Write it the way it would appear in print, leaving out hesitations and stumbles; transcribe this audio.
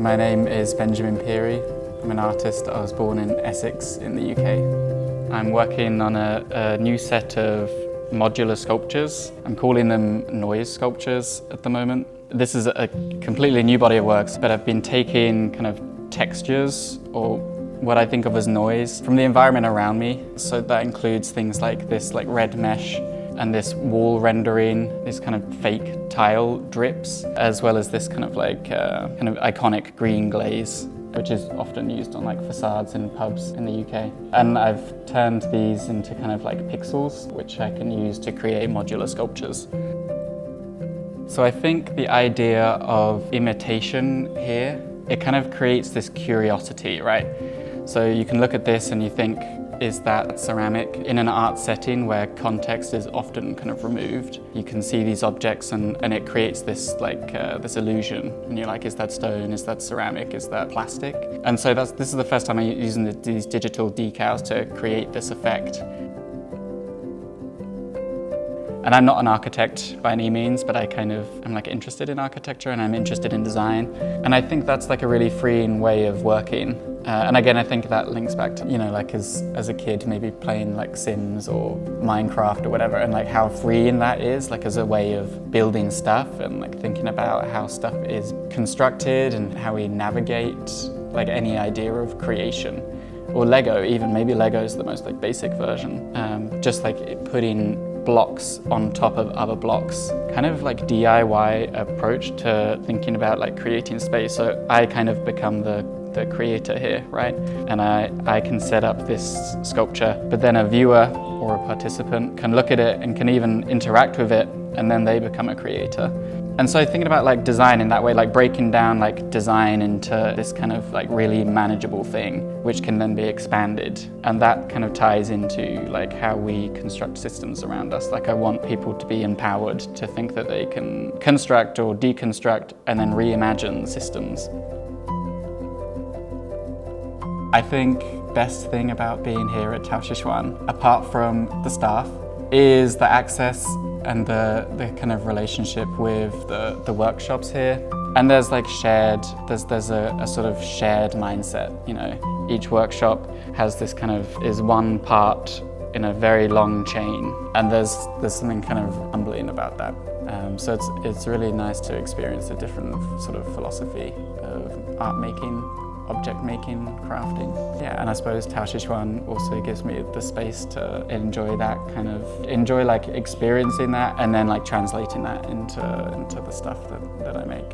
My name is Benjamin Pearey. I'm an artist. I was born in Essex in the UK. I'm working on a new set of modular sculptures. I'm calling them noise sculptures at the moment. This is a completely new body of works, but I've been taking kind of textures or what I think of as noise from the environment around me. So that includes things like this red mesh and this wall rendering, these kind of fake tile drips, as well as this kind of iconic green glaze, which is often used on facades in pubs in the UK. And I've turned these into kind of pixels, which I can use to create modular sculptures. So I think the idea of imitation here, it kind of creates this curiosity, right? So you can look at this and you think, is that ceramic? In an art setting where context is often kind of removed, you can see these objects and it creates this this illusion. And you're like, is that stone? Is that ceramic? Is that plastic? And so this is the first time I'm using these digital decals to create this effect. And I'm not an architect by any means, but I'm interested in architecture and I'm interested in design. And I think that's a really freeing way of working. And again, I think that links back to, as a kid, maybe playing Sims or Minecraft or whatever, and how freeing that is, as a way of building stuff and thinking about how stuff is constructed and how we navigate any idea of creation. Or Lego, even. Maybe Lego is the most basic version. Just putting blocks on top of other blocks. Kind of DIY approach to thinking about creating space. So I kind of become the creator here, right? And I can set up this sculpture, but then a viewer or a participant can look at it and can even interact with it, and then they become a creator. And so thinking about design in that way, breaking down design into this kind of really manageable thing, which can then be expanded. And that kind of ties into how we construct systems around us. I want people to be empowered to think that they can construct or deconstruct and then reimagine systems. I think best thing about being here at Taoxichuan, apart from the staff, is the access and the kind of relationship with the workshops here. And there's there's a sort of shared mindset, Each workshop has this is one part in a very long chain, and there's something kind of humbling about that. So it's really nice to experience a different sort of philosophy of art making, object making, crafting. Yeah, and I suppose Taoxichuan also gives me the space to enjoy that experiencing that and then translating that into the stuff that I make.